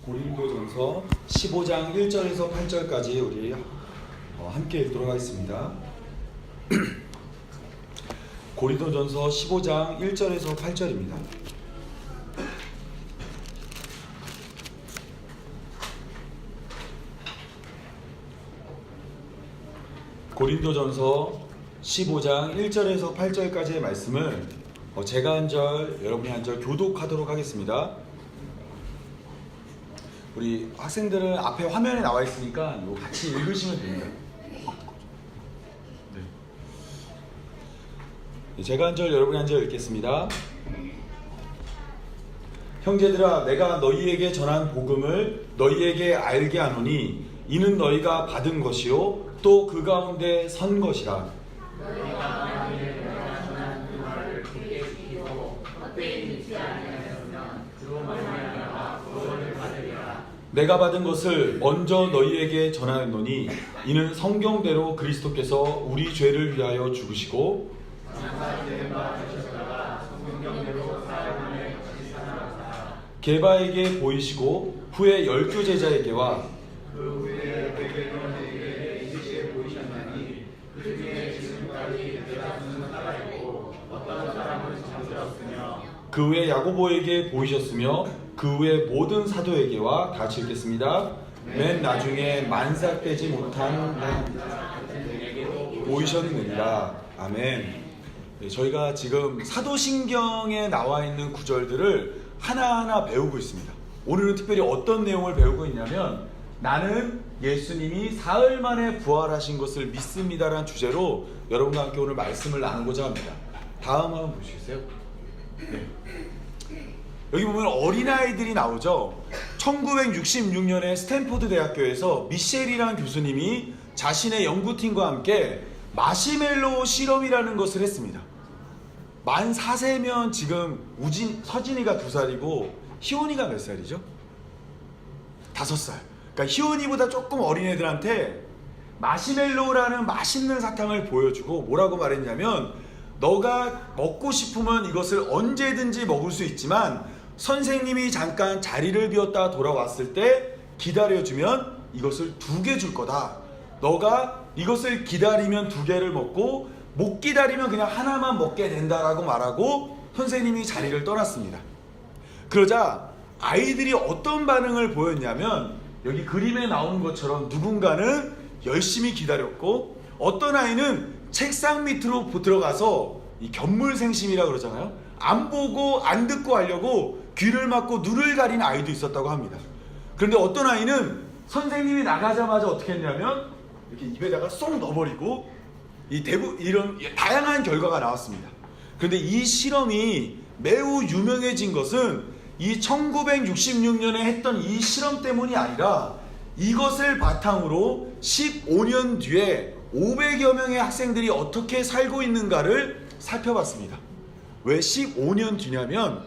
고린도전서 15장 1절에서 8절까지 우리 함께 읽도록 하겠습니다. 고린도전서 15장 1절에서 8절입니다. 고린도전서 15장 1절에서 8절까지의 말씀을 제가 한 절, 여러분이 한 절 교독하도록 하겠습니다. 우리 학생들은 앞에 화면에 나와 있으니까 이거 같이 읽으시면 됩니다. 네. 제가 한 절, 여러분이 한 절 읽겠습니다. 형제들아, 내가 너희에게 전한 복음을 너희에게 알게 하노니 이는 너희가 받은 것이요 또 그 가운데 선 것이라. 내가 받은 것을 먼저 너희에게 전하노니 이는 성경대로 그리스도께서 우리 죄를 위하여 죽으시고 게바에게 보이시고 후에 12 제자에게와 그 후에 야고보에게 보이셨으며 그 후에 모든 사도에게와 같이 읽겠습니다. 맨 나중에 만삭되지 못한 보이셨느니라. 아멘. 네, 저희가 지금 사도신경에 나와 있는 구절들을 하나하나 배우고 있습니다. 오늘은 특별히 어떤 내용을 배우고 있냐면 나는 예수님이 사흘 만에 부활하신 것을 믿습니다라는 주제로 여러분과 함께 오늘 말씀을 나누고자 합니다. 다음 한번 보시겠어요? 네. 여기 보면 어린아이들이 나오죠. 1966년에 스탠포드 대학교에서 미셸이라는 교수님이 자신의 연구팀과 함께 마시멜로우 실험이라는 것을 했습니다. 만 4세면 지금 서진이가 2살이고 희원이가 몇 살이죠? 5살. 그러니까 희원이보다 조금 어린 애들한테 마시멜로우라는 맛있는 사탕을 보여주고 뭐라고 말했냐면 너가 먹고 싶으면 이것을 언제든지 먹을 수 있지만 선생님이 잠깐 자리를 비웠다 돌아왔을 때 기다려주면 이것을 2개 줄 거다. 너가 이것을 기다리면 2개를 먹고 못 기다리면 그냥 하나만 먹게 된다라고 말하고 선생님이 자리를 떠났습니다. 그러자 아이들이 어떤 반응을 보였냐면 여기 그림에 나오는 것처럼 누군가는 열심히 기다렸고 어떤 아이는 책상 밑으로 들어가서 이 견물생심이라 그러잖아요. 안 보고 안 듣고 하려고 귀를 막고 눈을 가린 아이도 있었다고 합니다. 그런데 어떤 아이는 선생님이 나가자마자 어떻게 했냐면 이렇게 입에다가 쏙 넣어버리고 이런 다양한 결과가 나왔습니다. 그런데 이 실험이 매우 유명해진 것은 이 1966년에 했던 이 실험 때문이 아니라 이것을 바탕으로 15년 뒤에 500여 명의 학생들이 어떻게 살고 있는가를 살펴봤습니다. 왜 15년 뒤냐면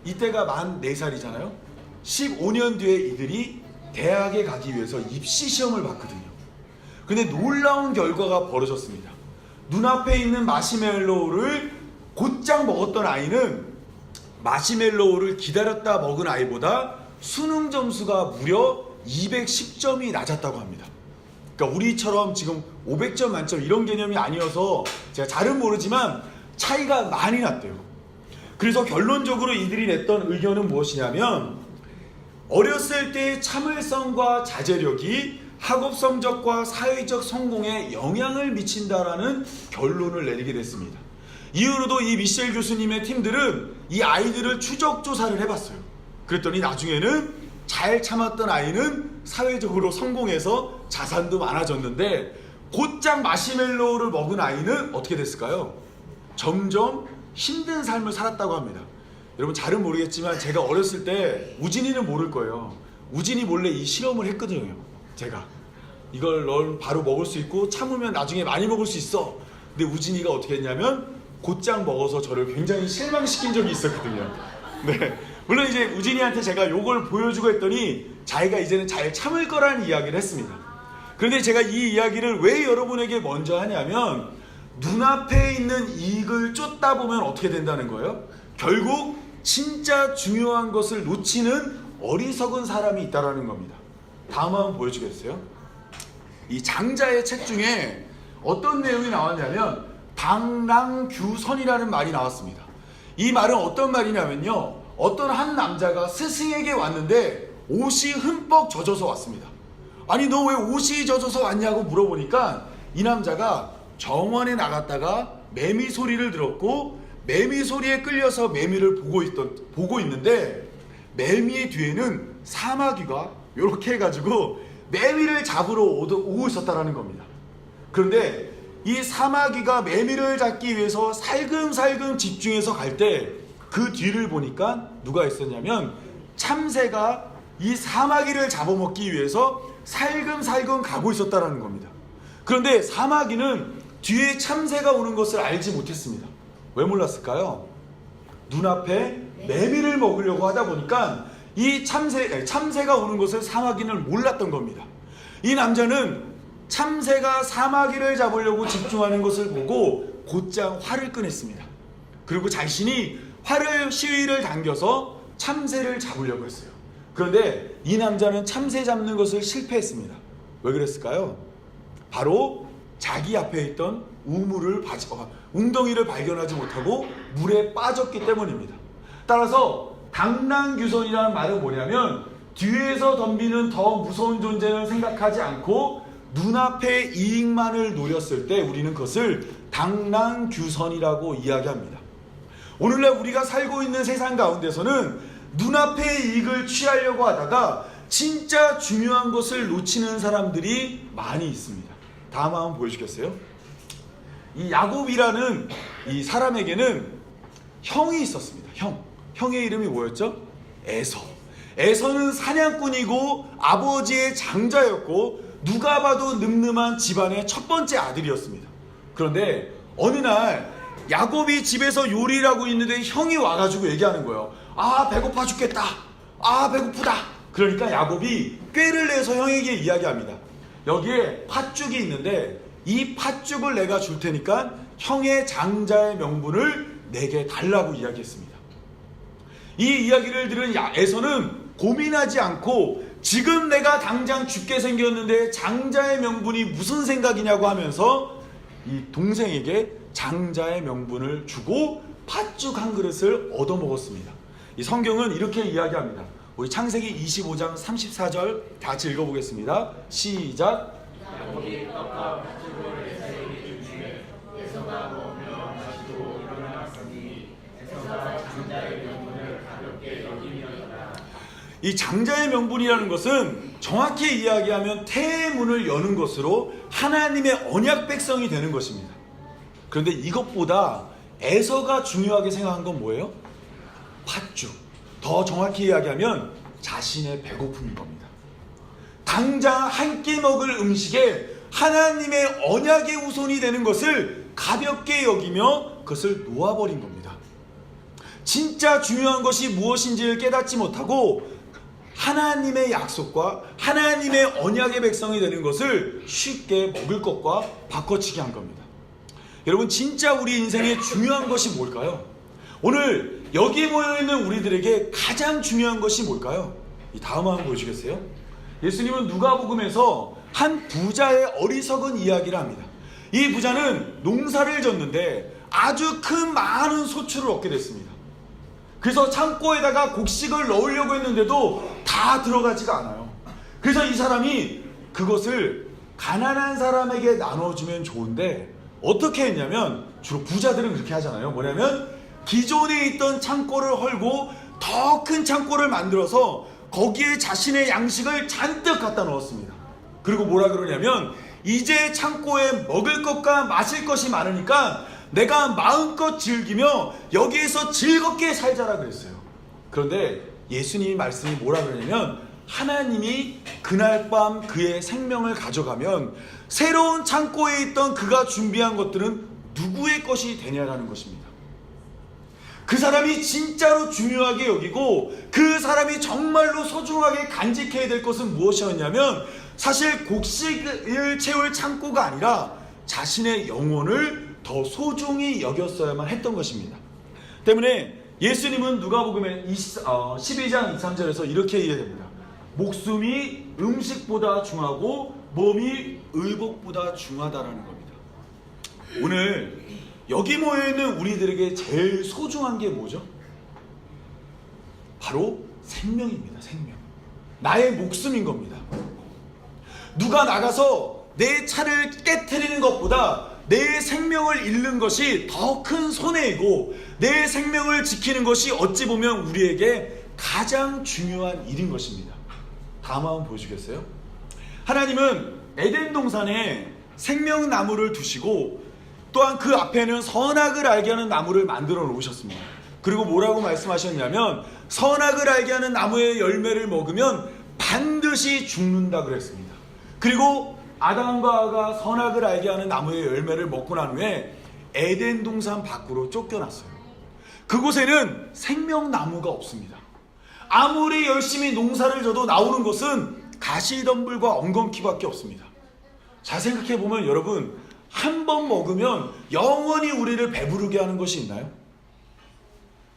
이때가 만 4살이잖아요. 15년 뒤에 이들이 대학에 가기 위해서 입시 시험을 봤거든요. 근데 놀라운 결과가 벌어졌습니다. 눈앞에 있는 마시멜로우를 곧장 먹었던 아이는 마시멜로우를 기다렸다 먹은 아이보다 수능 점수가 무려 210점이 낮았다고 합니다. 그러니까 우리처럼 지금 500점 만점 이런 개념이 아니어서 제가 잘은 모르지만 차이가 많이 났대요. 그래서 결론적으로 이들이 냈던 의견은 무엇이냐면 어렸을 때의 참을성과 자제력이 학업 성적과 사회적 성공에 영향을 미친다라는 결론을 내리게 됐습니다. 이후로도 이 미셸 교수님의 팀들은 이 아이들을 추적 조사를 해봤어요. 그랬더니 나중에는 잘 참았던 아이는 사회적으로 성공해서 자산도 많아졌는데 곧장 마시멜로우를 먹은 아이는 어떻게 됐을까요? 점점 힘든 삶을 살았다고 합니다. 여러분 잘은 모르겠지만 제가 어렸을 때 우진이는 모를 거예요. 우진이 몰래 이 실험을 했거든요. 제가 이걸 넌 바로 먹을 수 있고 참으면 나중에 많이 먹을 수 있어. 근데 우진이가 어떻게 했냐면 곧장 먹어서 저를 굉장히 실망시킨 적이 있었거든요. 네, 물론 이제 우진이한테 제가 요걸 보여주고 했더니 자기가 이제는 잘 참을 거라는 이야기를 했습니다. 그런데 제가 이 이야기를 왜 여러분에게 먼저 하냐면 눈앞에 있는 이익을 쫓다 보면 어떻게 된다는 거예요? 결국 진짜 중요한 것을 놓치는 어리석은 사람이 있다라는 겁니다. 다음 한번 보여주겠어요? 이 장자의 책 중에 어떤 내용이 나왔냐면 당랑규선이라는 말이 나왔습니다. 이 말은 어떤 말이냐면요, 어떤 한 남자가 스승에게 왔는데 옷이 흠뻑 젖어서 왔습니다. 아니 너 왜 옷이 젖어서 왔냐고 물어보니까 이 남자가 정원에 나갔다가 매미 소리를 들었고 매미 소리에 끌려서 매미를 보고 있는데 매미의 뒤에는 사마귀가 이렇게 해가지고 매미를 잡으러 오고 있었다라는 겁니다. 그런데 이 사마귀가 매미를 잡기 위해서 살금살금 집중해서 갈 때 그 뒤를 보니까 누가 있었냐면 참새가 이 사마귀를 잡아먹기 위해서 살금살금 가고 있었다라는 겁니다. 그런데 사마귀는 뒤에 참새가 오는 것을 알지 못했습니다. 왜 몰랐을까요? 눈앞에 매미를 먹으려고 하다 보니까 이 참새가 오는 것을 사마귀는 몰랐던 겁니다. 이 남자는 참새가 사마귀를 잡으려고 집중하는 것을 보고 곧장 활을 꺼냈습니다. 그리고 자신이 시위를 당겨서 참새를 잡으려고 했어요. 그런데 이 남자는 참새 잡는 것을 실패했습니다. 왜 그랬을까요? 바로 자기 앞에 있던 웅덩이를 발견하지 못하고 물에 빠졌기 때문입니다. 따라서 당랑규선이라는 말은 뭐냐면 뒤에서 덤비는 더 무서운 존재는 생각하지 않고 눈앞의 이익만을 노렸을 때 우리는 그것을 당랑규선이라고 이야기합니다. 오늘날 우리가 살고 있는 세상 가운데서는 눈앞의 이익을 취하려고 하다가 진짜 중요한 것을 놓치는 사람들이 많이 있습니다. 다음 한번 보여주겠어요? 이 야곱이라는 이 사람에게는 형이 있었습니다. 형의 이름이 뭐였죠? 에서. 에서는 사냥꾼이고 아버지의 장자였고 누가 봐도 늠름한 집안의 첫 번째 아들이었습니다. 그런데 어느 날 야곱이 집에서 요리를 하고 있는데 형이 와가지고 얘기하는 거예요. 아 배고파 죽겠다. 아 배고프다. 그러니까 야곱이 꾀를 내서 형에게 이야기합니다. 여기에 팥죽이 있는데 이 팥죽을 내가 줄 테니까 형의 장자의 명분을 내게 달라고 이야기했습니다. 이 이야기를 들은 에서는 고민하지 않고 지금 내가 당장 죽게 생겼는데 장자의 명분이 무슨 생각이냐고 하면서 이 동생에게 장자의 명분을 주고 팥죽 한 그릇을 얻어먹었습니다. 이 성경은 이렇게 이야기합니다. 우리 창세기 25장 34절 다 같이 읽어보겠습니다. 시작. 야곱이 떡과 팥죽을 에서에게 주시매 에서가 먹으며 다시도 일어났으니 에서가 장자의 명분을 가볍게 여기니라. 이 장자의 명분이라는 것은 정확히 이야기하면 태의 문을 여는 것으로 하나님의 언약 백성이 되는 것입니다. 그런데 이것보다 에서가 중요하게 생각한 건 뭐예요? 팥죽. 더 정확히 이야기하면 자신의 배고픔인 겁니다. 당장 한 끼 먹을 음식에 하나님의 언약의 후손이 되는 것을 가볍게 여기며 그것을 놓아버린 겁니다. 진짜 중요한 것이 무엇인지를 깨닫지 못하고 하나님의 약속과 하나님의 언약의 백성이 되는 것을 쉽게 먹을 것과 바꿔치기 한 겁니다. 여러분 진짜 우리 인생에 중요한 것이 뭘까요? 오늘 여기 모여있는 우리들에게 가장 중요한 것이 뭘까요? 이 다음 한번 보여주겠어요? 예수님은 누가복음에서 한 부자의 어리석은 이야기를 합니다. 이 부자는 농사를 졌는데 아주 큰 많은 소출을 얻게 됐습니다. 그래서 창고에다가 곡식을 넣으려고 했는데도 다 들어가지가 않아요. 그래서 이 사람이 그것을 가난한 사람에게 나눠주면 좋은데 어떻게 했냐면 주로 부자들은 그렇게 하잖아요. 뭐냐면 기존에 있던 창고를 헐고 더 큰 창고를 만들어서 거기에 자신의 양식을 잔뜩 갖다 넣었습니다. 그리고 뭐라 그러냐면 이제 창고에 먹을 것과 마실 것이 많으니까 내가 마음껏 즐기며 여기에서 즐겁게 살자라 그랬어요. 그런데 예수님의 말씀이 뭐라 그러냐면 하나님이 그날 밤 그의 생명을 가져가면 새로운 창고에 있던 그가 준비한 것들은 누구의 것이 되냐라는 것입니다. 그 사람이 진짜로 중요하게 여기고 그 사람이 정말로 소중하게 간직해야 될 것은 무엇이었냐면 사실 곡식을 채울 창고가 아니라 자신의 영혼을 더 소중히 여겼어야만 했던 것입니다. 때문에 예수님은 누가복음의 12장 23절에서 이렇게 이해됩니다. 목숨이 음식보다 중하고 몸이 의복보다 중하다라는 겁니다. 오늘 여기 모여있는 우리들에게 제일 소중한 게 뭐죠? 바로 생명입니다. 생명. 나의 목숨인 겁니다. 누가 나가서 내 차를 깨트리는 것보다 내 생명을 잃는 것이 더 큰 손해이고, 내 생명을 지키는 것이 어찌 보면 우리에게 가장 중요한 일인 것입니다. 다음 한번 보시겠어요? 하나님은 에덴 동산에 생명나무를 두시고 또한 그 앞에는 선악을 알게 하는 나무를 만들어 놓으셨습니다. 그리고 뭐라고 말씀하셨냐면 선악을 알게 하는 나무의 열매를 먹으면 반드시 죽는다 그랬습니다. 그리고 아담과 하와가 선악을 알게 하는 나무의 열매를 먹고 난 후에 에덴 동산 밖으로 쫓겨났어요. 그곳에는 생명나무가 없습니다. 아무리 열심히 농사를 져도 나오는 것은 가시덤불과 엉겅퀴밖에 없습니다. 잘 생각해보면 여러분, 한 번 먹으면 영원히 우리를 배부르게 하는 것이 있나요?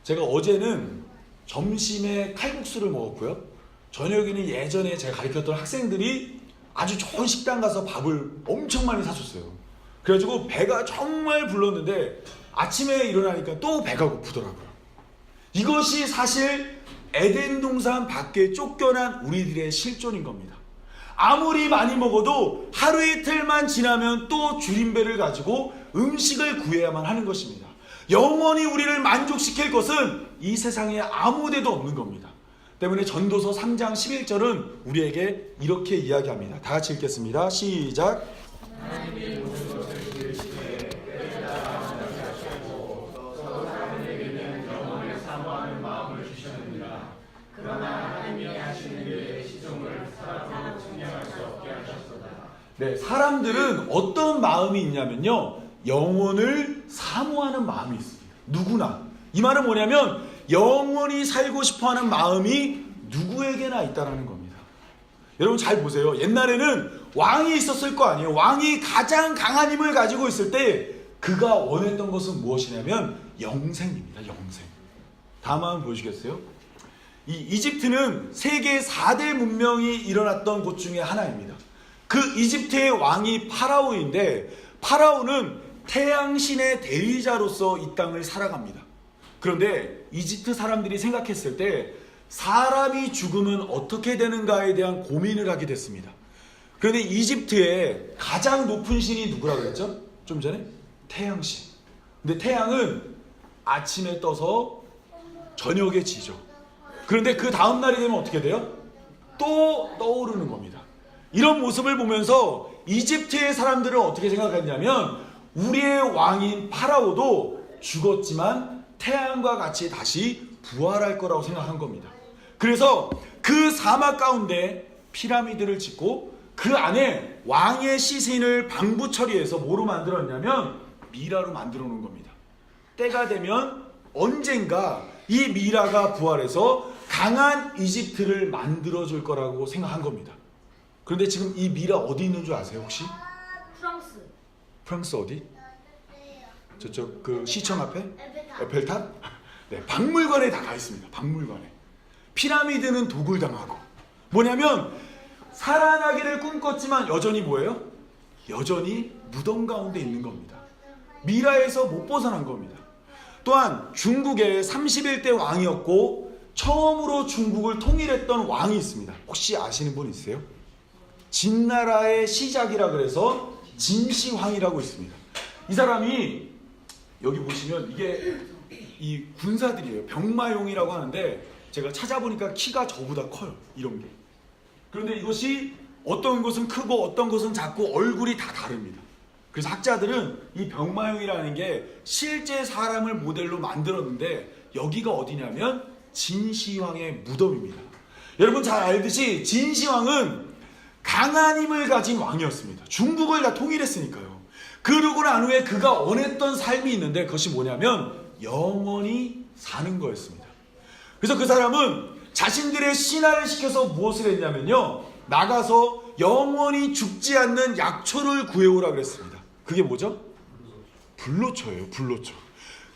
제가 어제는 점심에 칼국수를 먹었고요. 저녁에는 예전에 제가 가르쳤던 학생들이 아주 좋은 식당 가서 밥을 엄청 많이 사줬어요. 그래가지고 배가 정말 불렀는데 아침에 일어나니까 또 배가 고프더라고요. 이것이 사실 에덴 동산 밖에 쫓겨난 우리들의 실존인 겁니다. 아무리 많이 먹어도 하루 이틀만 지나면 또 줄임배를 가지고 음식을 구해야만 하는 것입니다. 영원히 우리를 만족시킬 것은 이 세상에 아무 데도 없는 겁니다. 때문에 전도서 3장 11절은 우리에게 이렇게 이야기합니다. 다 같이 읽겠습니다. 시작. 네, 사람들은 어떤 마음이 있냐면요, 영혼을 사모하는 마음이 있습니다. 누구나. 이 말은 뭐냐면 영원히 살고 싶어하는 마음이 누구에게나 있다는 겁니다. 여러분 잘 보세요. 옛날에는 왕이 있었을 거 아니에요. 왕이 가장 강한 힘을 가지고 있을 때 그가 원했던 것은 무엇이냐면 영생입니다. 영생. 다음 한번 보여주겠어요? 이 이집트는 세계 4대 문명이 일어났던 곳 중에 하나입니다. 그 이집트의 왕이 파라오인데, 파라오는 태양신의 대리자로서 이 땅을 살아갑니다. 그런데 이집트 사람들이 생각했을 때 사람이 죽으면 어떻게 되는가에 대한 고민을 하게 됐습니다. 그런데 이집트의 가장 높은 신이 누구라고 그랬죠? 좀 전에? 태양신. 근데 태양은 아침에 떠서 저녁에 지죠. 그런데 그 다음 날이 되면 어떻게 돼요? 또 떠오르는 겁니다. 이런 모습을 보면서 이집트의 사람들은 어떻게 생각했냐면 우리의 왕인 파라오도 죽었지만 태양과 같이 다시 부활할 거라고 생각한 겁니다. 그래서 그 사막 가운데 피라미드를 짓고 그 안에 왕의 시신을 방부 처리해서 뭐로 만들었냐면 미라로 만들어 놓은 겁니다. 때가 되면 언젠가 이 미라가 부활해서 강한 이집트를 만들어 줄 거라고 생각한 겁니다. 그런데 지금 이 미라 어디 있는 줄 아세요 혹시? 프랑스. 프랑스 어디? 저쪽 그 시청 앞에? 에펠탑? 네, 박물관에 다 가 있습니다. 박물관에. 피라미드는 도굴당하고, 뭐냐면 살아나기를 꿈꿨지만 여전히 뭐예요? 여전히 무덤 가운데 있는 겁니다. 미라에서 못 벗어난 겁니다. 또한 중국의 31대 왕이었고 처음으로 중국을 통일했던 왕이 있습니다. 혹시 아시는 분 있으세요? 진나라의 시작이라 그래서 진시황이라고 있습니다. 이 사람이 여기 보시면 이게 이 군사들이에요. 병마용이라고 하는데 제가 찾아보니까 키가 저보다 커요. 이런 게. 그런데 이것이 어떤 것은 크고 어떤 것은 작고 얼굴이 다 다릅니다. 그래서 학자들은 이 병마용이라는 게 실제 사람을 모델로 만들었는데 여기가 어디냐면 진시황의 무덤입니다. 여러분 잘 알듯이 진시황은 강한 힘을 가진 왕이었습니다. 중국을 다 통일했으니까요. 그러고 난 후에 그가 원했던 삶이 있는데 그것이 뭐냐면 영원히 사는 거였습니다. 그래서 그 사람은 자신들의 신하를 시켜서 무엇을 했냐면요, 나가서 영원히 죽지 않는 약초를 구해오라 그랬습니다. 그게 뭐죠? 불로초예요. 불로초.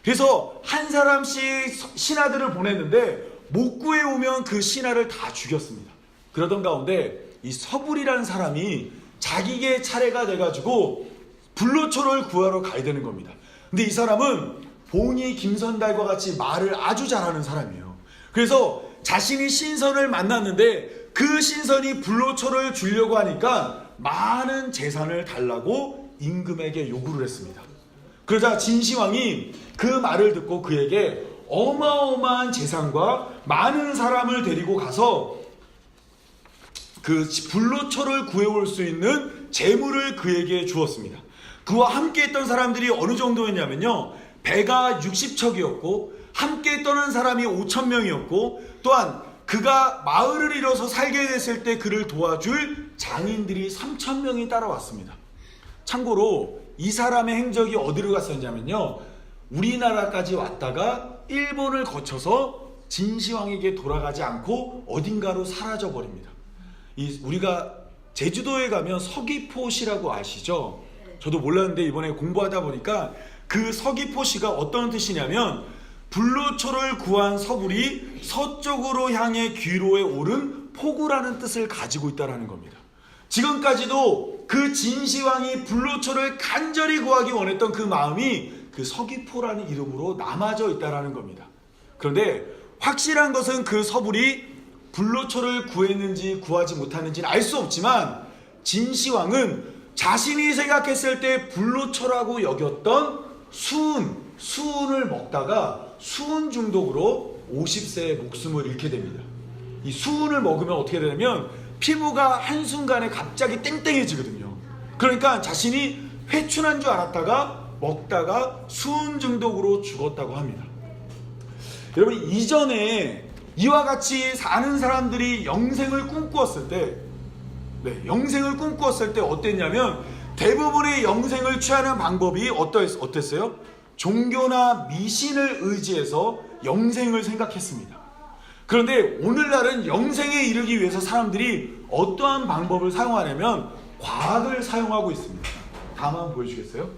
그래서 한 사람씩 신하들을 보냈는데 못 구해오면 그 신하를 다 죽였습니다. 그러던 가운데 이 서불이라는 사람이 자기의 차례가 돼가지고 불로초를 구하러 가야 되는 겁니다. 근데 이 사람은 봉이 김선달과 같이 말을 아주 잘하는 사람이에요. 그래서 자신이 신선을 만났는데 그 신선이 불로초를 주려고 하니까 많은 재산을 달라고 임금에게 요구를 했습니다. 그러자 진시황이 그 말을 듣고 그에게 어마어마한 재산과 많은 사람을 데리고 가서 그 불로초를 구해올 수 있는 재물을 그에게 주었습니다. 그와 함께 했던 사람들이 어느 정도였냐면요, 배가 60척이었고 함께 떠난 사람이 5,000명이었고 또한 그가 마을을 잃어서 살게 됐을 때 그를 도와줄 장인들이 3,000명이 따라왔습니다. 참고로 이 사람의 행적이 어디로 갔었냐면요, 우리나라까지 왔다가 일본을 거쳐서 진시황에게 돌아가지 않고 어딘가로 사라져 버립니다. 우리가 제주도에 가면 서귀포시라고 아시죠? 저도 몰랐는데 이번에 공부하다 보니까 그 서귀포시가 어떤 뜻이냐면 불로초를 구한 서불이 서쪽으로 향해 귀로에 오른 포구라는 뜻을 가지고 있다는 겁니다. 지금까지도 그 진시황이 불로초를 간절히 구하기 원했던 그 마음이 그 서귀포라는 이름으로 남아져 있다는 겁니다. 그런데 확실한 것은 그 서불이 불로초를 구했는지 구하지 못하는지는 알 수 없지만 진시황은 자신이 생각했을 때 불로초라고 여겼던 수은을 먹다가 수은 중독으로 50세에 목숨을 잃게 됩니다. 이 수은을 먹으면 어떻게 되냐면 피부가 한순간에 갑자기 땡땡해지거든요. 그러니까 자신이 회춘한 줄 알았다가 먹다가 수은 중독으로 죽었다고 합니다. 여러분, 이전에 이와 같이 사는 사람들이 영생을 꿈꾸었을 때, 영생을 꿈꾸었을 때 어땠냐면 대부분의 영생을 취하는 방법이 어땠어요? 종교나 미신을 의지해서 영생을 생각했습니다. 그런데 오늘날은 영생에 이르기 위해서 사람들이 어떠한 방법을 사용하냐면 과학을 사용하고 있습니다. 다음 한번 보여주겠어요?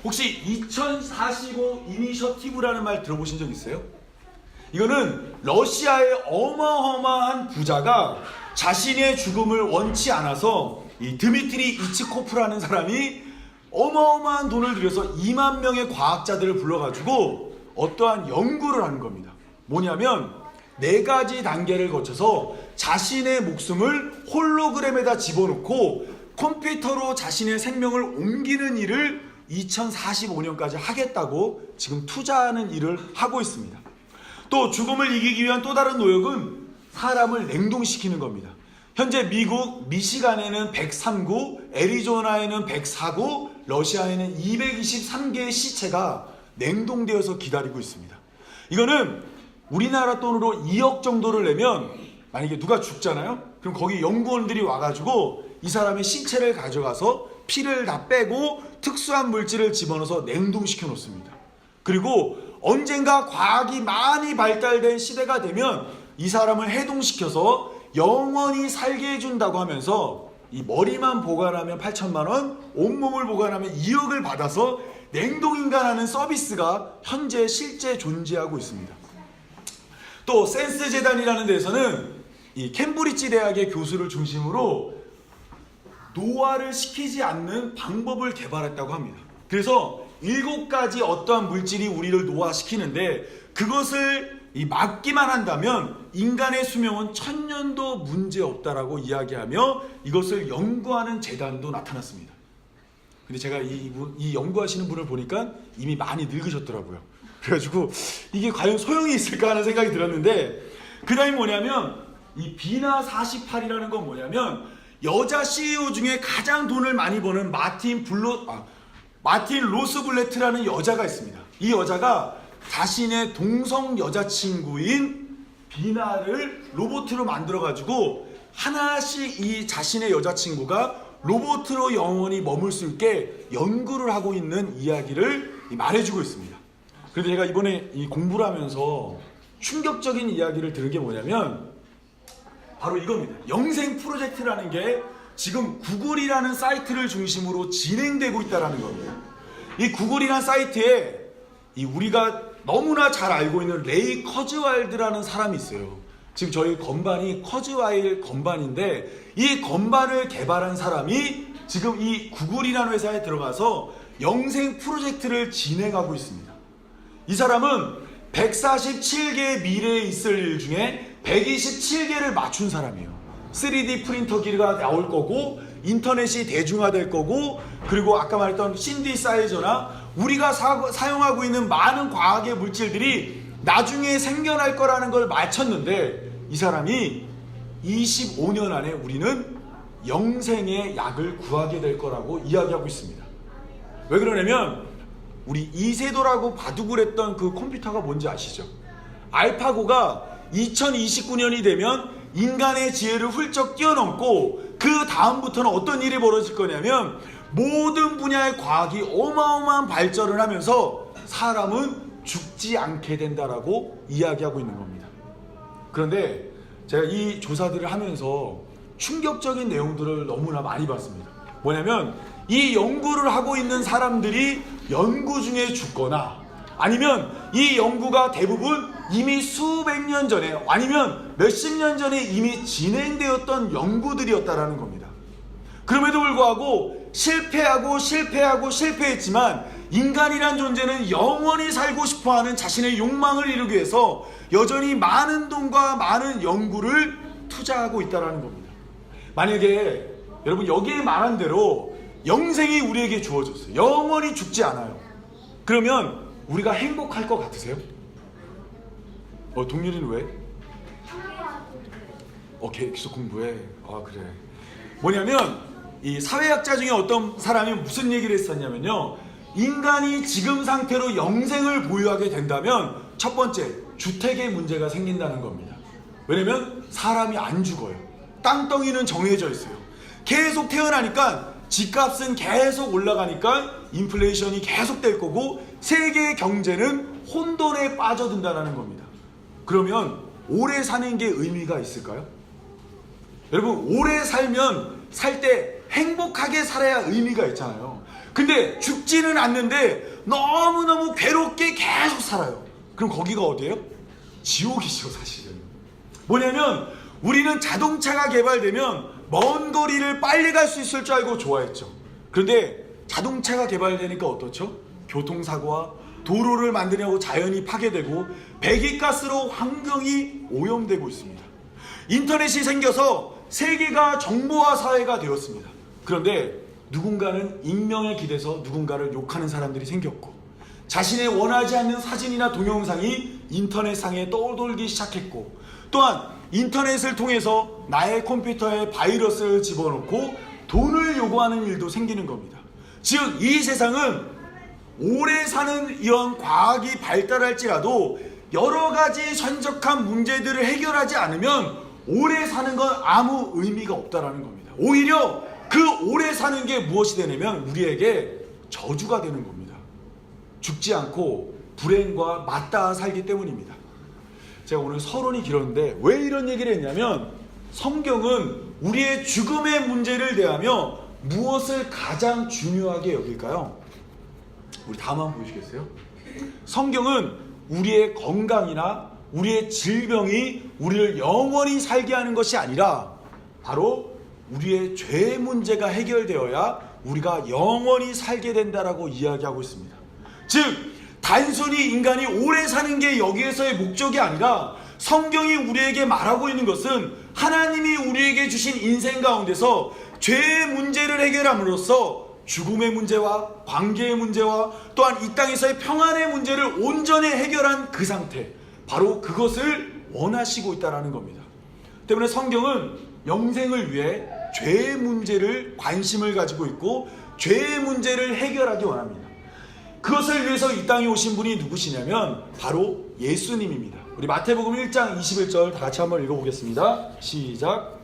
혹시 2045 이니셔티브라는 말 들어보신 적 있어요? 이거는 러시아의 어마어마한 부자가 자신의 죽음을 원치 않아서 이 드미트리 이츠코프라는 사람이 어마어마한 돈을 들여서 2만 명의 과학자들을 불러가지고 어떠한 연구를 하는 겁니다. 뭐냐면 4가지 단계를 거쳐서 자신의 목숨을 홀로그램에다 집어넣고 컴퓨터로 자신의 생명을 옮기는 일을 2045년까지 하겠다고 지금 투자하는 일을 하고 있습니다. 또 죽음을 이기기 위한 또 다른 노력은 사람을 냉동시키는 겁니다. 현재 미국 미시간에는 103구, 애리조나에는 104구, 러시아에는 223개의 시체가 냉동되어서 기다리고 있습니다. 이거는 우리나라 돈으로 2억 정도를 내면 만약에 누가 죽잖아요? 그럼 거기 연구원들이 와가지고 이 사람의 신체를 가져가서 피를 다 빼고 특수한 물질을 집어넣어서 냉동시켜 놓습니다. 그리고 언젠가 과학이 많이 발달된 시대가 되면 이 사람을 해동시켜서 영원히 살게 해준다고 하면서 이 머리만 보관하면 8천만 원, 온몸을 보관하면 2억을 받아서 냉동인간하는 서비스가 현재 실제 존재하고 있습니다. 또 센스 재단이라는 데서는 이 캠브리지 대학의 교수를 중심으로 노화를 시키지 않는 방법을 개발했다고 합니다. 그래서 7가지 어떠한 물질이 우리를 노화시키는데 그것을 막기만 한다면 인간의 수명은 1000년도 문제없다라고 이야기하며 이것을 연구하는 재단도 나타났습니다. 근데 제가 이 연구하시는 분을 보니까 이미 많이 늙으셨더라고요. 그래가지고 이게 과연 소용이 있을까 하는 생각이 들었는데, 그 다음에 뭐냐면 이 비나 48이라는 건 뭐냐면 여자 CEO 중에 가장 돈을 많이 버는 마틴 로스블레트라는 여자가 있습니다. 이 여자가 자신의 동성 여자친구인 비나를 로봇으로 만들어가지고 하나씩 이 자신의 여자친구가 로봇으로 영원히 머물 수 있게 연구를 하고 있는 이야기를 말해주고 있습니다. 그런데 제가 이번에 이 공부를 하면서 충격적인 이야기를 들은 게 뭐냐면 바로 이겁니다. 영생 프로젝트라는 게 지금 구글이라는 사이트를 중심으로 진행되고 있다는 겁니다. 이 구글이라는 사이트에 이 우리가 너무나 잘 알고 있는 레이 커즈와일드라는 사람이 있어요. 지금 저희 건반이 커즈와일 건반인데 이 건반을 개발한 사람이 지금 이 구글이라는 회사에 들어가서 영생 프로젝트를 진행하고 있습니다. 이 사람은 147개의 미래에 있을 일 중에 127개를 맞춘 사람이에요. 3D 프린터기가 나올 거고 인터넷이 대중화될 거고 그리고 아까 말했던 신디사이저나 우리가 사용하고 있는 많은 과학의 물질들이 나중에 생겨날 거라는 걸 맞췄는데 이 사람이 25년 안에 우리는 영생의 약을 구하게 될 거라고 이야기하고 있습니다. 왜 그러냐면 우리 이세돌하고 바둑을 했던 그 컴퓨터가 뭔지 아시죠? 알파고가 2029년이 되면 인간의 지혜를 훌쩍 뛰어넘고 그 다음부터는 어떤 일이 벌어질 거냐면 모든 분야의 과학이 어마어마한 발전을 하면서 사람은 죽지 않게 된다라고 이야기하고 있는 겁니다. 그런데 제가 이 조사들을 하면서 충격적인 내용들을 너무나 많이 봤습니다. 뭐냐면 이 연구를 하고 있는 사람들이 연구 중에 죽거나 아니면 이 연구가 대부분 이미 수백 년 전에 아니면 몇십 년 전에 이미 진행되었던 연구들이었다라는 겁니다. 그럼에도 불구하고 실패했지만 인간이란 존재는 영원히 살고 싶어하는 자신의 욕망을 이루기 위해서 여전히 많은 돈과 많은 연구를 투자하고 있다는 겁니다. 만약에 여러분 여기에 말한 대로 영생이 우리에게 주어졌어요. 영원히 죽지 않아요. 그러면 우리가 행복할 것 같으세요? 동률이는 왜? 계속 공부해. 그래. 뭐냐면 이 사회학자 중에 어떤 사람이 무슨 얘기를 했었냐면요. 인간이 지금 상태로 영생을 보유하게 된다면 첫 번째 주택의 문제가 생긴다는 겁니다. 왜냐면 사람이 안 죽어요. 땅덩이는 정해져 있어요. 계속 태어나니까 집값은 계속 올라가니까 인플레이션이 계속 될 거고 세계의 경제는 혼돈에 빠져든다는 겁니다. 그러면 오래 사는 게 의미가 있을까요? 여러분 오래 살면 살 때 행복하게 살아야 의미가 있잖아요. 근데 죽지는 않는데 너무너무 괴롭게 계속 살아요. 그럼 거기가 어디예요? 지옥이죠 사실은. 뭐냐면 우리는 자동차가 개발되면 먼 거리를 빨리 갈 수 있을 줄 알고 좋아했죠. 그런데 자동차가 개발되니까 어떻죠? 교통사고와 도로를 만드냐고 자연이 파괴되고 배기가스로 환경이 오염되고 있습니다. 인터넷이 생겨서 세계가 정보화 사회가 되었습니다. 그런데 누군가는 익명에 기대서 누군가를 욕하는 사람들이 생겼고 자신의 원하지 않는 사진이나 동영상이 인터넷상에 떠돌기 시작했고 또한 인터넷을 통해서 나의 컴퓨터에 바이러스를 집어넣고 돈을 요구하는 일도 생기는 겁니다. 즉 이 세상은 오래 사는 이런 과학이 발달할지라도 여러 가지 전적한 문제들을 해결하지 않으면 오래 사는 건 아무 의미가 없다라는 겁니다. 오히려 그 오래 사는 게 무엇이 되냐면 우리에게 저주가 되는 겁니다. 죽지 않고 불행과 맞닿아 살기 때문입니다. 제가 오늘 서론이 길었는데 왜 이런 얘기를 했냐면 성경은 우리의 죽음의 문제를 대하며 무엇을 가장 중요하게 여길까요? 우리 다음 한번 보시겠어요? 성경은 우리의 건강이나 우리의 질병이 우리를 영원히 살게 하는 것이 아니라 바로 우리의 죄의 문제가 해결되어야 우리가 영원히 살게 된다라고 이야기하고 있습니다. 즉 단순히 인간이 오래 사는 게 여기에서의 목적이 아니라 성경이 우리에게 말하고 있는 것은 하나님이 우리에게 주신 인생 가운데서 죄의 문제를 해결함으로써 죽음의 문제와 관계의 문제와 또한 이 땅에서의 평안의 문제를 온전히 해결한 그 상태, 바로 그것을 원하시고 있다는 겁니다. 때문에 성경은 영생을 위해 죄의 문제를 관심을 가지고 있고 죄의 문제를 해결하기 원합니다. 그것을 위해서 이 땅에 오신 분이 누구시냐면 바로 예수님입니다. 우리 마태복음 1장 21절 다 같이 한번 읽어보겠습니다. 시작.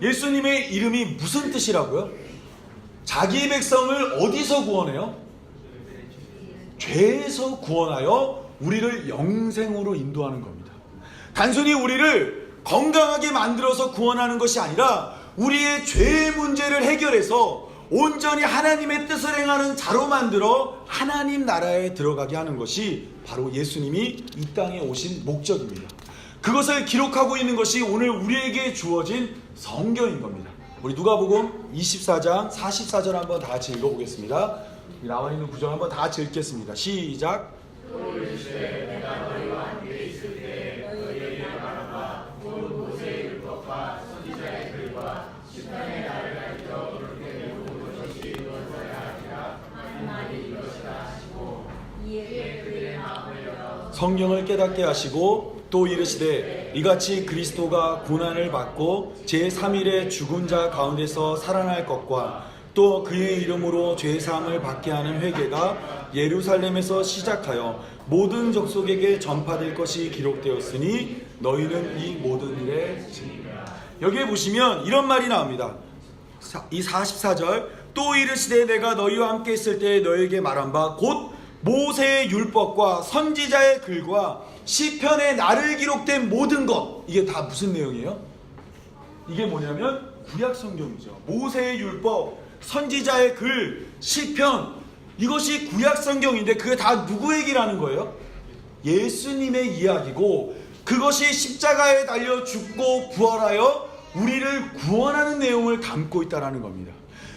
예수님의 이름이 무슨 뜻이라고요? 자기 백성을 어디서 구원해요? 죄에서 구원하여 우리를 영생으로 인도하는 겁니다. 단순히 우리를 건강하게 만들어서 구원하는 것이 아니라 우리의 죄의 문제를 해결해서 온전히 하나님의 뜻을 행하는 자로 만들어 하나님 나라에 들어가게 하는 것이 바로 예수님이 이 땅에 오신 목적입니다. 그것을 기록하고 있는 것이 오늘 우리에게 주어진 성경인 겁니다. 우리 누가복음 24장 44절 한번 다 같이 읽어보겠습니다. 나와 있는 구절 한번 다 같이 읽겠습니다. 시작. 성경을 깨닫게 하시고 또 이르시되 이같이 그리스도가 고난을 받고 제3일에 죽은 자 가운데서 살아날 것과 또 그의 이름으로 죄사함을 받게 하는 회개가 예루살렘에서 시작하여 모든 족속에게 전파될 것이 기록되었으니 너희는 이 모든 일에 증인이라. 여기에 보시면 이런 말이 나옵니다. 이 44절 또 이르시되 내가 너희와 함께 있을 때 너희에게 말한 바 곧 모세의 율법과 선지자의 글과 시편에 나를 기록된 모든 것. 이게 다 무슨 내용이에요? 이게 뭐냐면 구약 성경이죠. 모세의 율법, 선지자의 글, 시편, 이것이 구약 성경인데 그게 다 누구 얘기라는 거예요? 예수님의 이야기고 그것이 십자가에 달려 죽고 부활하여 우리를 구원하는 내용을 담고 있다는 겁니다.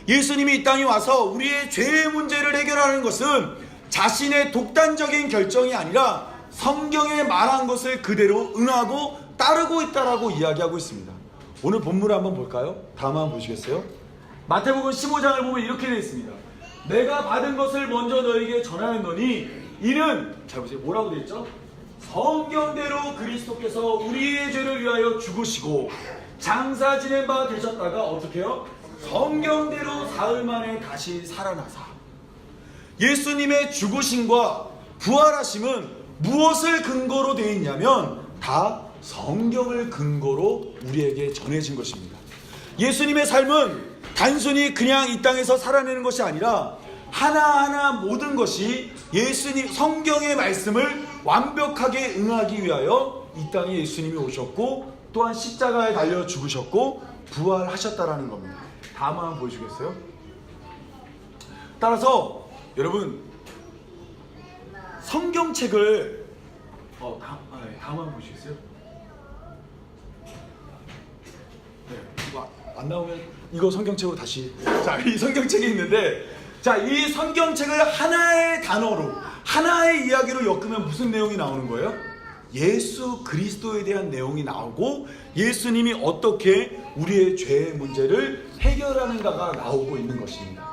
예수님이 이 땅에 와서 우리의 죄의 문제를 해결하는 것은 자신의 독단적인 결정이 아니라 성경에 말한 것을 그대로 응하고 따르고 있다라고 이야기하고 있습니다. 오늘 본문을 한번 볼까요? 다음 한번 보시겠어요? 마태복음 15장을 보면 이렇게 되어 있습니다. 내가 받은 것을 먼저 너에게 전하였노니 이는, 잘 보세요, 뭐라고 되어 있죠? 성경대로 그리스도께서 우리의 죄를 위하여 죽으시고 장사 지낸 바 되셨다가 어떻게 해요? 성경대로 사흘 만에 다시 살아나사. 예수님의 죽으심과 부활하심은 무엇을 근거로 되어 있냐면 다 성경을 근거로 우리에게 전해진 것입니다. 예수님의 삶은 단순히 그냥 이 땅에서 살아내는 것이 아니라 하나하나 모든 것이 예수님 성경의 말씀을 완벽하게 응하기 위하여 이 땅에 예수님이 오셨고 또한 십자가에 달려 죽으셨고 부활하셨다라는 겁니다. 다음 한번 보여주겠어요? 따라서 여러분 성경책을 다음 한번 보시겠어요? 네, 이거 안 나오면 이거 성경책으로 다시. 자, 이 성경책이 있는데, 자, 이 성경책을 하나의 단어로 하나의 이야기로 엮으면 무슨 내용이 나오는 거예요? 예수 그리스도에 대한 내용이 나오고 예수님이 어떻게 우리의 죄의 문제를 해결하는가가 나오고 있는 것입니다.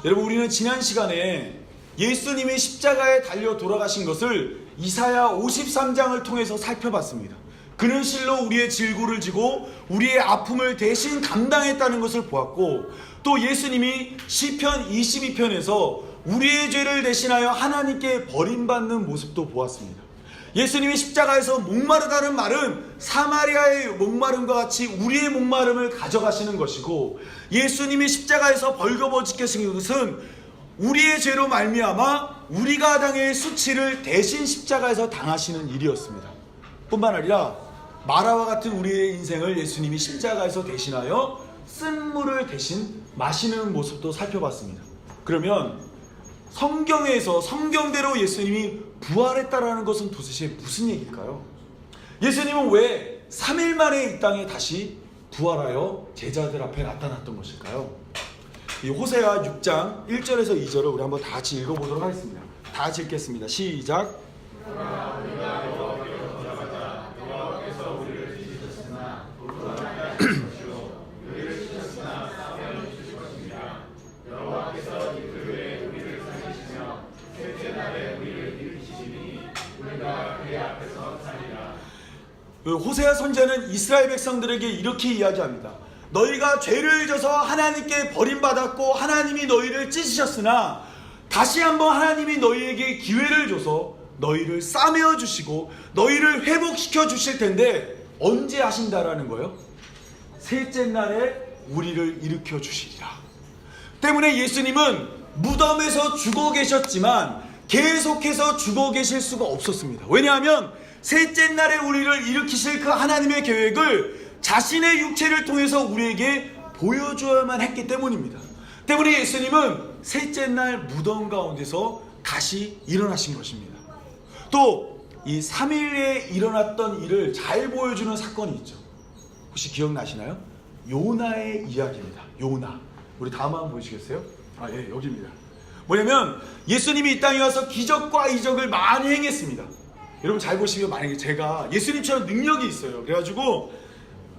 여러분, 우리는 지난 시간에 예수님이 십자가에 달려 돌아가신 것을 이사야 53장을 통해서 살펴봤습니다. 그는 실로 우리의 질고를 지고 우리의 아픔을 대신 감당했다는 것을 보았고, 또 예수님이 시편 22편에서 우리의 죄를 대신하여 하나님께 버림받는 모습도 보았습니다. 예수님이 십자가에서 목마르다는 말은 사마리아의 목마름과 같이 우리의 목마름을 가져가시는 것이고, 예수님이 십자가에서 벌거벗기신 것은 우리의 죄로 말미암아 우리가 당할 수치를 대신 십자가에서 당하시는 일이었습니다. 뿐만 아니라 마라와 같은 우리의 인생을 예수님이 십자가에서 대신하여 쓴 물을 대신 마시는 모습도 살펴봤습니다. 그러면 성경에서 성경대로 예수님이 부활했다라는 것은 도대체 무슨 얘기일까요? 예수님은 왜 3일 만에 이 땅에 다시 부활하여 제자들 앞에 나타났던 것일까요? 이 호세아 6장 1절에서 2절을 우리 한번 다 같이 읽어보도록 하겠습니다. 다 같이 읽겠습니다. 시작. 호세아 선지자는 이스라엘 백성들에게 이렇게 이야기합니다. 너희가 죄를 져서 하나님께 버림받았고 하나님이 너희를 찢으셨으나 다시 한번 하나님이 너희에게 기회를 줘서 너희를 싸매어 주시고 너희를 회복시켜 주실 텐데 언제 하신다라는 거예요? 셋째 날에 우리를 일으켜 주시리라. 때문에 예수님은 무덤에서 죽어 계셨지만 계속해서 죽어 계실 수가 없었습니다. 왜냐하면 셋째 날에 우리를 일으키실 그 하나님의 계획을 자신의 육체를 통해서 우리에게 보여줘야만 했기 때문입니다. 때문에 예수님은 셋째 날 무덤 가운데서 다시 일어나신 것입니다. 또 이 3일에 일어났던 일을 잘 보여주는 사건이 있죠. 혹시 기억나시나요? 요나의 이야기입니다. 요나. 우리 다음 한번 보시겠어요? 예, 여기입니다. 뭐냐면 예수님이 이 땅에 와서 기적과 이적을 많이 행했습니다. 여러분 잘 보시면 만약에 제가 예수님처럼 능력이 있어요. 그래가지고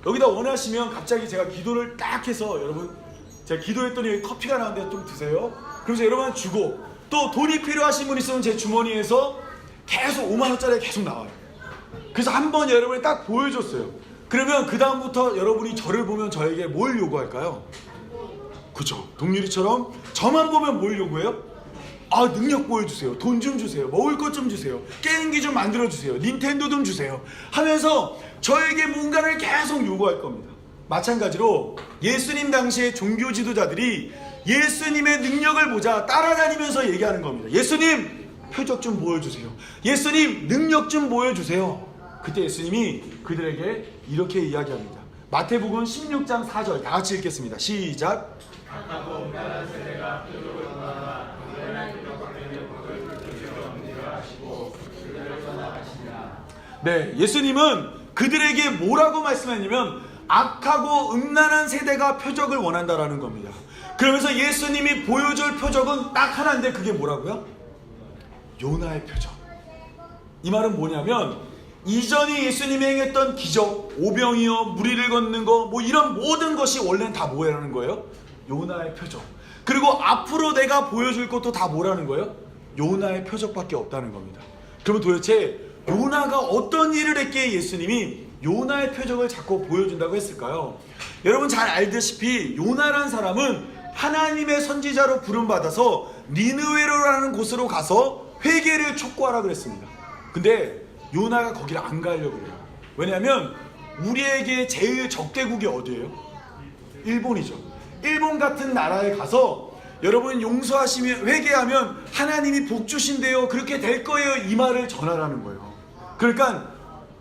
여기다 원하시면 갑자기 제가 기도를 딱 해서 여러분 제가 기도했더니 커피가 나왔는데 좀 드세요. 그러면서 여러분 주고 또 돈이 필요하신 분 있으면 제 주머니에서 계속 5만 원짜리 계속 나와요. 그래서 한번 여러분이 딱 보여줬어요. 그러면 그 다음부터 여러분이 저를 보면 저에게 뭘 요구할까요? 그죠? 동유리처럼 저만 보면 뭘 요구해요? 능력 보여주세요. 돈 좀 주세요. 먹을 것 좀 주세요. 게임기 좀 만들어주세요. 닌텐도 좀 주세요. 하면서 저에게 뭔가를 계속 요구할 겁니다. 마찬가지로 예수님 당시의 종교 지도자들이 예수님의 능력을 보자 따라다니면서 얘기하는 겁니다. 예수님 표적 좀 보여주세요. 예수님 능력 좀 보여주세요. 그때 예수님이 그들에게 이렇게 이야기합니다. 마태복음 16장 4절 다 같이 읽겠습니다. 시작. 네, 예수님은 그들에게 뭐라고 말씀하냐면 악하고 음란한 세대가 표적을 원한다라는 겁니다. 그러면서 예수님이 보여줄 표적은 딱 하나인데 그게 뭐라고요? 요나의 표적. 이 말은 뭐냐면 이전에 예수님이 행했던 기적, 오병이어, 무리를 걷는 거, 뭐 이런 모든 것이 원래는 다 뭐라는 거예요? 요나의 표적. 그리고 앞으로 내가 보여줄 것도 다 뭐라는 거예요? 요나의 표적밖에 없다는 겁니다. 그러면 도대체 요나가 어떤 일을 했기에 예수님이 요나의 표적을 자꾸 보여준다고 했을까요? 여러분 잘 알다시피 요나란 사람은 하나님의 선지자로 부름받아서 니느웨로라는 곳으로 가서 회개를 촉구하라 그랬습니다. 근데 요나가 거기를 안 가려고 그래요. 왜냐하면 우리에게 제일 적대국이 어디예요? 일본이죠. 일본 같은 나라에 가서 여러분 용서하시면 회개하면 하나님이 복 주신대요. 그렇게 될 거예요. 이 말을 전하라는 거예요. 그러니까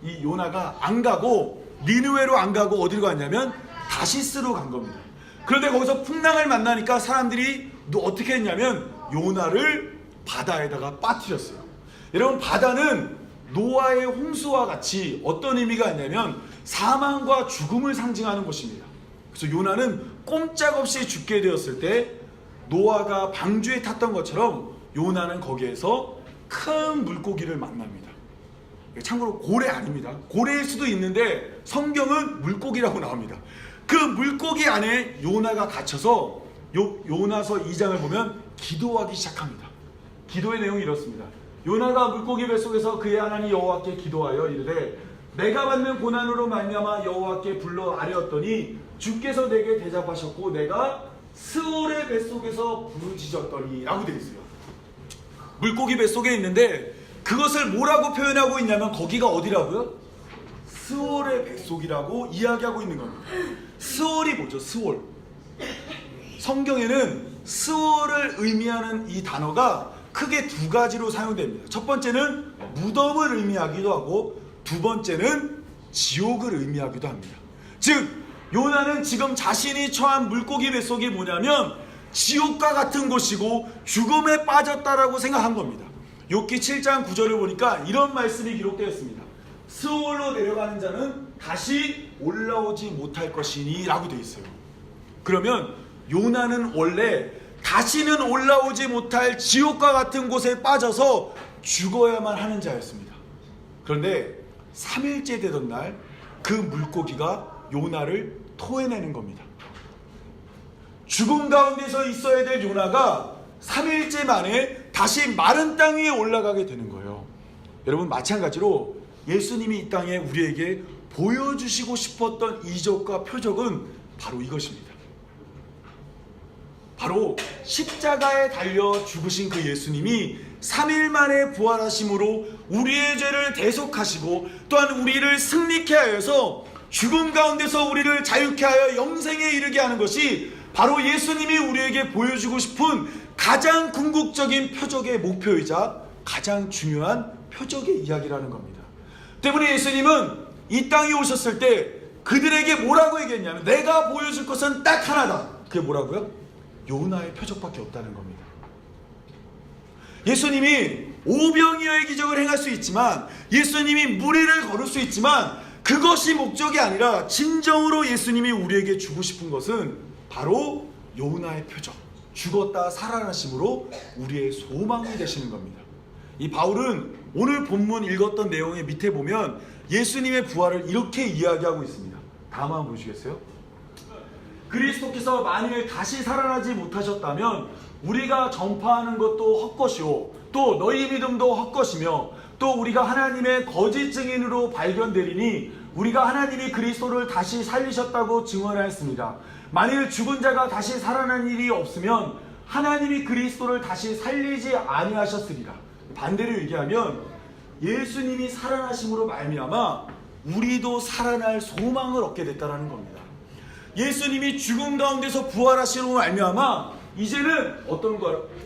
이 요나가 안 가고 니느웨로 안 가고 어디로 갔냐면 다시스로 간 겁니다. 그런데 거기서 풍랑을 만나니까 사람들이 어떻게 했냐면 요나를 바다에다가 빠뜨렸어요. 여러분 바다는 노아의 홍수와 같이 어떤 의미가 있냐면 사망과 죽음을 상징하는 곳입니다. 그래서 요나는 꼼짝없이 죽게 되었을 때 노아가 방주에 탔던 것처럼 요나는 거기에서 큰 물고기를 만납니다. 참고로 고래 아닙니다. 고래일 수도 있는데 성경은 물고기라고 나옵니다. 그 물고기 안에 요나가 갇혀서 요나서 2장을 보면 기도하기 시작합니다. 기도의 내용이 이렇습니다. 요나가 물고기 뱃속에서 그의 하나님 여호와께 기도하여 이르되 내가 받는 고난으로 말미암아 여호와께 불러 아뢰었더니 주께서 내게 대답하셨고 내가 스올의 뱃속에서 부르짖었더니 라고 되어 있어요. 물고기 뱃속에 있는데 그것을 뭐라고 표현하고 있냐면 거기가 어디라고요? 스올의 뱃속이라고 이야기하고 있는 겁니다. 스올이 뭐죠? 스올. 성경에는 스올을 의미하는 이 단어가 크게 두 가지로 사용됩니다. 첫 번째는 무덤을 의미하기도 하고 두 번째는 지옥을 의미하기도 합니다. 즉 요나는 지금 자신이 처한 물고기 뱃속이 뭐냐면 지옥과 같은 곳이고 죽음에 빠졌다라고 생각한 겁니다. 욥기 7장 9절을 보니까 이런 말씀이 기록되어 있습니다. 스올로 내려가는 자는 다시 올라오지 못할 것이니 라고 되어 있어요. 그러면 요나는 원래 다시는 올라오지 못할 지옥과 같은 곳에 빠져서 죽어야만 하는 자였습니다. 그런데 3일째 되던 날 그 물고기가 요나를 토해내는 겁니다. 죽음 가운데서 있어야 될 요나가 3일째 만에 다시 마른 땅 위에 올라가게 되는 거예요. 여러분 마찬가지로 예수님이 이 땅에 우리에게 보여주시고 싶었던 이적과 표적은 바로 이것입니다. 바로 십자가에 달려 죽으신 그 예수님이 3일 만에 부활하심으로 우리의 죄를 대속하시고 또한 우리를 승리케 하여서 죽음 가운데서 우리를 자유케 하여 영생에 이르게 하는 것이 바로 예수님이 우리에게 보여주고 싶은 가장 궁극적인 표적의 목표이자 가장 중요한 표적의 이야기라는 겁니다. 때문에 예수님은 이 땅에 오셨을 때 그들에게 뭐라고 얘기했냐면 내가 보여줄 것은 딱 하나다. 그게 뭐라고요? 요나의 표적밖에 없다는 겁니다. 예수님이 오병이어의 기적을 행할 수 있지만, 예수님이 무리를 걸을 수 있지만, 그것이 목적이 아니라 진정으로 예수님이 우리에게 주고 싶은 것은 바로 요나의 표적, 죽었다 살아나심으로 우리의 소망이 되시는 겁니다. 이 바울은 오늘 본문 읽었던 내용의 밑에 보면 예수님의 부활을 이렇게 이야기하고 있습니다. 다음 한번 보시겠어요? 그리스도께서 만일 다시 살아나지 못하셨다면 우리가 전파하는 것도 헛것이요, 또 너희 믿음도 헛것이며, 또 우리가 하나님의 거짓 증인으로 발견되리니 우리가 하나님이 그리스도를 다시 살리셨다고 증언하였습니다. 만일 죽은 자가 다시 살아난 일이 없으면 하나님이 그리스도를 다시 살리지 아니하셨으리라. 반대로 얘기하면 예수님이 살아나심으로 말미암아 우리도 살아날 소망을 얻게 됐다는 겁니다. 예수님이 죽음 가운데서 부활하시로 말미암아 이제는 어떤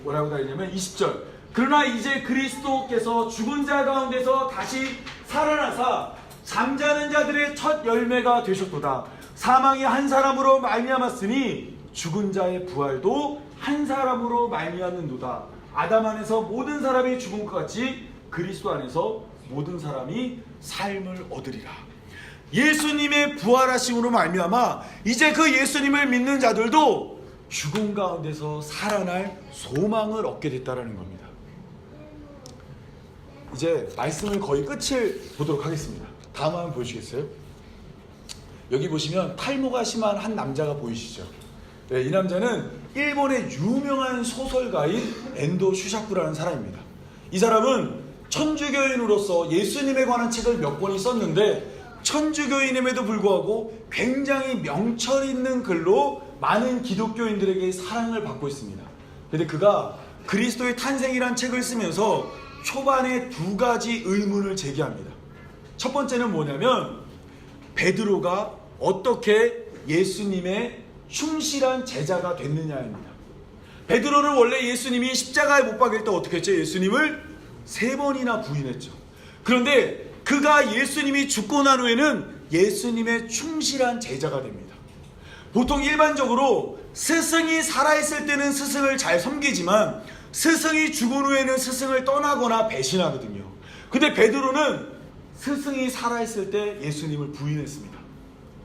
뭐라고 다니냐면 20절, 그러나 이제 그리스도께서 죽은 자 가운데서 다시 살아나사 잠자는 자들의 첫 열매가 되셨도다. 사망이 한 사람으로 말미암았으니 죽은 자의 부활도 한 사람으로 말미암는도다. 아담 안에서 모든 사람이 죽은 것 같이 그리스도 안에서 모든 사람이 삶을 얻으리라. 예수님의 부활하심으로 말미암아 이제 그 예수님을 믿는 자들도 죽음 가운데서 살아날 소망을 얻게 됐다는 겁니다. 이제 말씀을 거의 끝을 보도록 하겠습니다. 다음 한번 보여주시겠어요? 여기 보시면 탈모가 심한 한 남자가 보이시죠? 네, 이 남자는 일본의 유명한 소설가인 엔도 슈샤쿠라는 사람입니다. 이 사람은 천주교인으로서 예수님에 관한 책을 몇 권이 썼는데, 천주교인임에도 불구하고 굉장히 명철 있는 글로 많은 기독교인들에게 사랑을 받고 있습니다. 그런데 그가 그리스도의 탄생이란 책을 쓰면서 초반에 두 가지 의문을 제기합니다. 첫 번째는 뭐냐면 베드로가 어떻게 예수님의 충실한 제자가 됐느냐입니다. 베드로는 원래 예수님이 십자가에 못 박일 때 어떻게 했죠? 예수님을 3번이나 부인했죠. 그런데 그가 예수님이 죽고 난 후에는 예수님의 충실한 제자가 됩니다. 보통 일반적으로 스승이 살아있을 때는 스승을 잘 섬기지만 스승이 죽은 후에는 스승을 떠나거나 배신하거든요. 근데 베드로는 스승이 살아있을 때 예수님을 부인했습니다.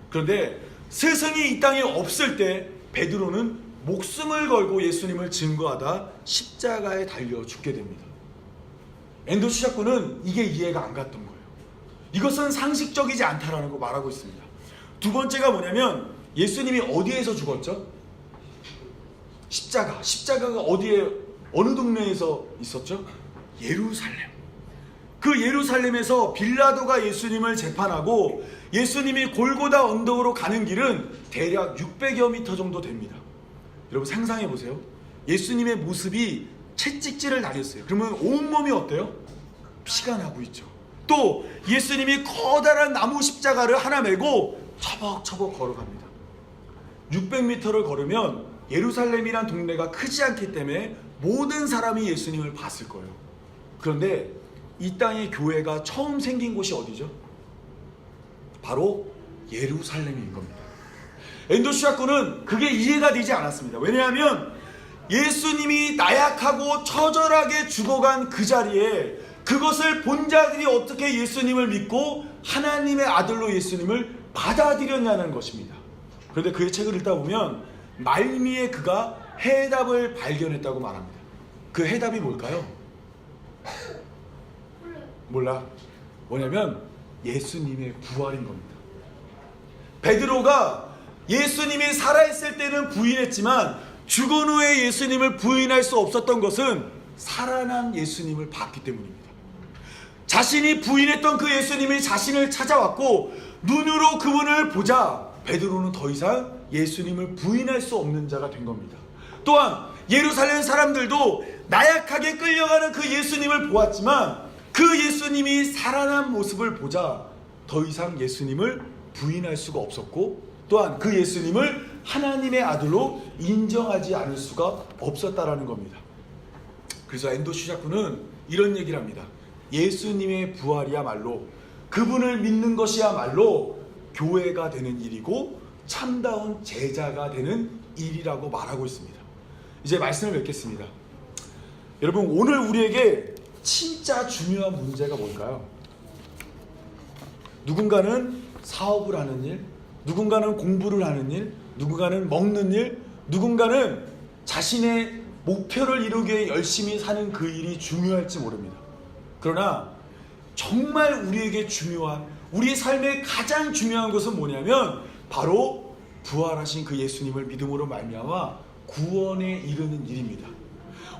그런데 스승이 이 땅에 없을 때 베드로는 목숨을 걸고 예수님을 증거하다 십자가에 달려 죽게 됩니다. 엔도 슈샤쿠는 이게 이해가 안 갔던 거예요. 이것은 상식적이지 않다라는 거 말하고 있습니다. 두 번째가 뭐냐면 예수님이 어디에서 죽었죠? 십자가가 어디에, 어느 동네에서 있었죠? 예루살렘. 그 예루살렘에서 빌라도가 예수님을 재판하고 예수님이 골고다 언덕으로 가는 길은 대략 600여 미터 정도 됩니다. 여러분 상상해 보세요. 예수님의 모습이 채찍질을 당했어요. 그러면 온몸이 어때요? 피가 나고 있죠. 또 예수님이 커다란 나무 십자가를 하나 메고 처벅처벅 걸어갑니다. 600m를 걸으면 예루살렘이란 동네가 크지 않기 때문에 모든 사람이 예수님을 봤을 거예요. 그런데 이 땅의 교회가 처음 생긴 곳이 어디죠? 바로 예루살렘인 겁니다. 엔도 슈샤쿠는 그게 이해가 되지 않았습니다. 왜냐하면 예수님이 나약하고 처절하게 죽어간 그 자리에 그것을 본 자들이 어떻게 예수님을 믿고 하나님의 아들로 예수님을 받아들였냐는 것입니다. 그런데 그의 책을 읽다 보면 말미에 그가 해답을 발견했다고 말합니다. 그 해답이 뭘까요? 몰라. 뭐냐면 예수님의 부활인 겁니다. 베드로가 예수님이 살아있을 때는 부인했지만 죽은 후에 예수님을 부인할 수 없었던 것은 살아난 예수님을 봤기 때문입니다. 자신이 부인했던 그 예수님이 자신을 찾아왔고 눈으로 그분을 보자 베드로는 더 이상 예수님을 부인할 수 없는 자가 된 겁니다. 또한 예루살렘 사람들도 나약하게 끌려가는 그 예수님을 보았지만 그 예수님이 살아난 모습을 보자 더 이상 예수님을 부인할 수가 없었고 또한 그 예수님을 하나님의 아들로 인정하지 않을 수가 없었다라는 겁니다. 그래서 엔도 슈샤쿠는 이런 얘기를 합니다. 예수님의 부활이야말로, 그분을 믿는 것이야말로 교회가 되는 일이고 참다운 제자가 되는 일이라고 말하고 있습니다. 이제 말씀을 맺겠습니다. 여러분, 오늘 우리에게 진짜 중요한 문제가 뭘까요? 누군가는 사업을 하는 일, 누군가는 공부를 하는 일, 누군가는 먹는 일, 누군가는 자신의 목표를 이루기 위해 열심히 사는 그 일이 중요할지 모릅니다. 그러나 정말 우리에게 중요한, 우리 삶의 가장 중요한 것은 뭐냐면 바로 부활하신 그 예수님을 믿음으로 말미암아 구원에 이르는 일입니다.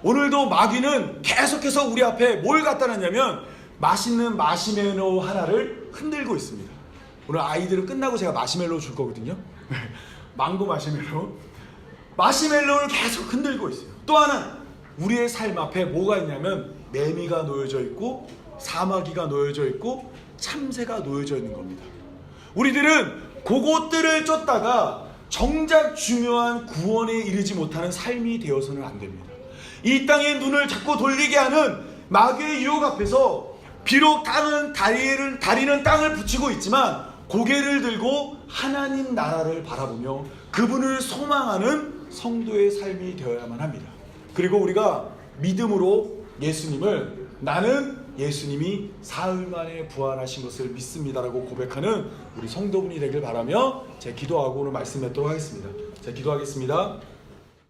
오늘도 마귀는 계속해서 우리 앞에 뭘 갖다 놨냐면 맛있는 마시멜로 하나를 흔들고 있습니다. 오늘 아이들은 끝나고 제가 마시멜로 줄 거거든요. 망고 마시멜로를 계속 흔들고 있어요. 또 하나, 우리의 삶 앞에 뭐가 있냐면 매미가 놓여져 있고 사마귀가 놓여져 있고 참새가 놓여져 있는 겁니다. 우리들은 그것들을 쫓다가 정작 중요한 구원에 이르지 못하는 삶이 되어서는 안 됩니다. 이 땅의 눈을 자꾸 돌리게 하는 마귀의 유혹 앞에서 비록 다리는 땅을 붙이고 있지만 고개를 들고 하나님 나라를 바라보며 그분을 소망하는 성도의 삶이 되어야만 합니다. 그리고 우리가 믿음으로 예수님을, 나는 예수님이 사흘 만에 부활하신 것을 믿습니다라고 고백하는 우리 성도분이 되길 바라며 제 기도하고 오늘 말씀 맺도록 하겠습니다. 제 기도하겠습니다.